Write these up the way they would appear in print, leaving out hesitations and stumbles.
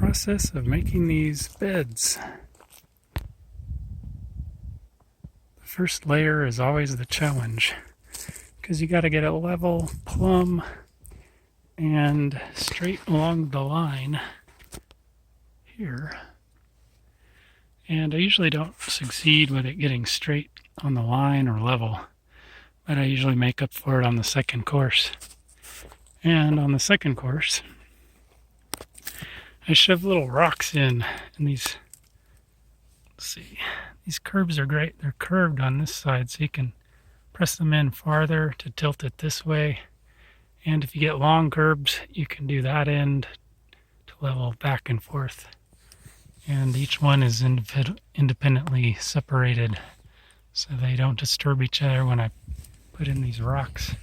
process of making these beds. The first layer is always the challenge because you got to get it level, plumb, and straight along the line here. And I usually don't succeed with it getting straight on the line or level, but I usually make up for it on the second course. And on the second course, I shove little rocks in these, let's see, these curbs are great. They're curved on this side, so you can press them in farther to tilt it this way. And if you get long curbs, you can do that end to level back and forth. And each one is independently separated, so they don't disturb each other when I put in these rocks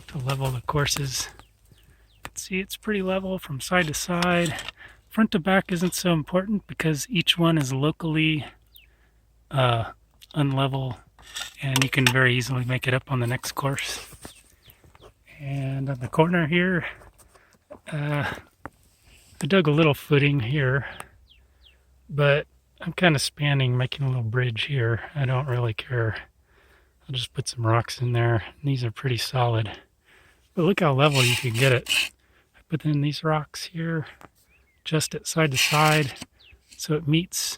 to level the courses. You can see it's pretty level from side to side. Front to back isn't so important because each one is locally unlevel, and you can very easily make it up on the next course. And on the corner here, I dug a little footing here, but I'm kind of spanning, making a little bridge here. I don't really care. I'll just put some rocks in there. These are pretty solid. But look how level you can get it. I put in these rocks here, just it side to side, so it meets.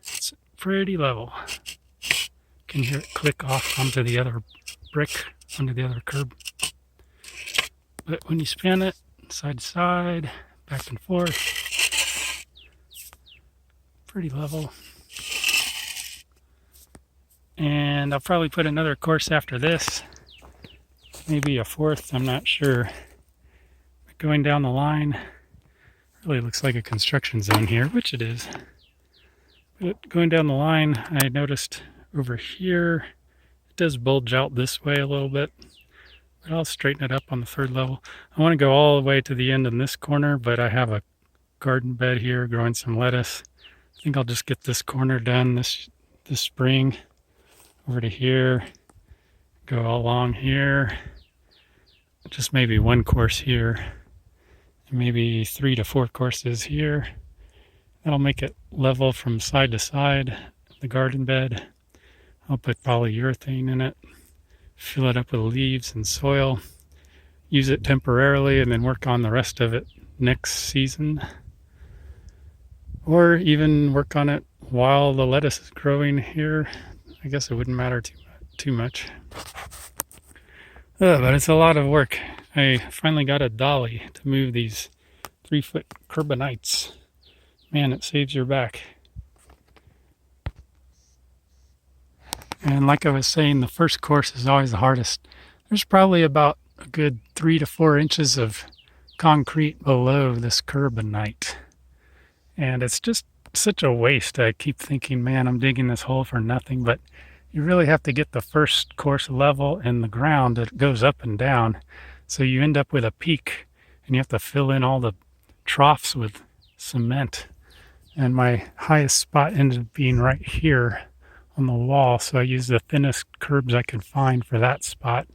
It's pretty level. You can hear it click off onto the other brick, onto the other curb. But when you span it side to side, back and forth, pretty level. And I'll probably put another course after this, maybe a fourth, I'm not sure. But going down the line, really looks like a construction zone here, which it is. But going down the line, I noticed over here, it does bulge out this way a little bit, but I'll straighten it up on the third level. I want to go all the way to the end in this corner, but I have a garden bed here growing some lettuce. I think I'll just get this corner done this spring, over to here, go all along here, just maybe one course here, and maybe 3 to 4 courses here. That'll make it level from side to side, the garden bed. I'll put polyurethane in it, fill it up with leaves and soil, use it temporarily, and then work on the rest of it next season. Or even work on it while the lettuce is growing here. I guess it wouldn't matter too much. But it's a lot of work. I finally got a dolly to move these 3-foot curbonites. Man, it saves your back. And like I was saying, the first course is always the hardest. There's probably about a good 3 to 4 inches of concrete below this curbonite. And it's just such a waste. I keep thinking, man, I'm digging this hole for nothing, but you really have to get the first course level in the ground. It goes up and down, so you end up with a peak, and you have to fill in all the troughs with cement. And my highest spot ended up being right here on the wall, so I used the thinnest curbs I could find for that spot,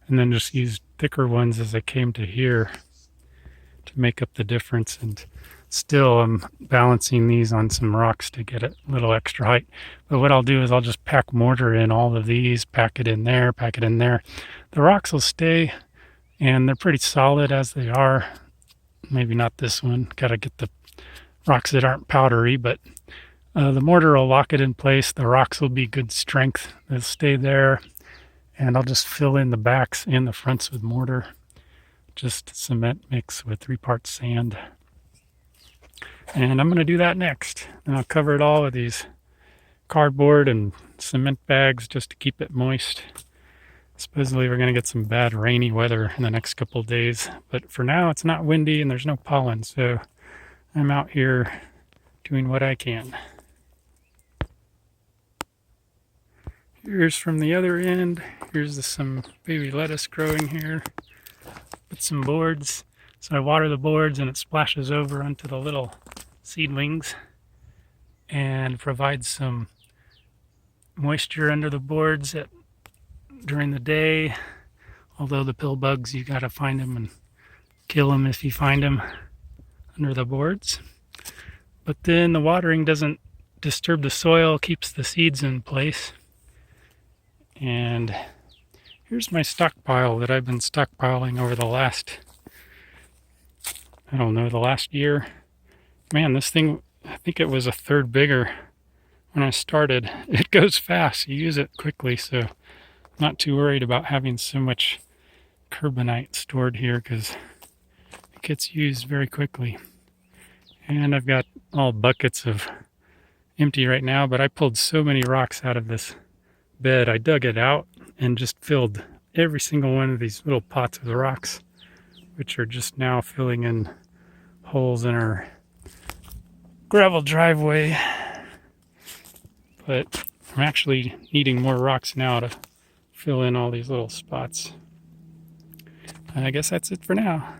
and then just used thicker ones as I came to here to make up the difference. And still, I'm balancing these on some rocks to get a little extra height. But what I'll do is I'll just pack mortar in all of these, pack it in there, pack it in there. The rocks will stay, and they're pretty solid as they are. Maybe not this one. Got to get the rocks that aren't powdery, but the mortar will lock it in place. The rocks will be good strength. They'll stay there. And I'll just fill in the backs and the fronts with mortar. Just cement mix with 3 parts sand. And I'm going to do that next. And I'll cover it all with these cardboard and cement bags just to keep it moist. Supposedly we're going to get some bad rainy weather in the next couple of days. But for now it's not windy and there's no pollen. So I'm out here doing what I can. Here's from the other end. Here's some baby lettuce growing here. Put some boards. So I water the boards and it splashes over onto the little seedlings and provides some moisture under the boards during the day. Although the pill bugs, you gotta find them and kill them if you find them. under the boards. But then the watering doesn't disturb the soil, keeps the seeds in place. And here's my stockpile that I've been stockpiling over the last, I don't know, the last year. Man, this thing, I think it was a third bigger when I started. It goes fast. You use it quickly, so I'm not too worried about having so much carbonite stored here because it gets used very quickly. And I've got all buckets of empty right now, but I pulled so many rocks out of this bed. I dug it out and just filled every single one of these little pots with rocks, which are just now filling in holes in our gravel driveway. But I'm actually needing more rocks now to fill in all these little spots. I guess that's it for now.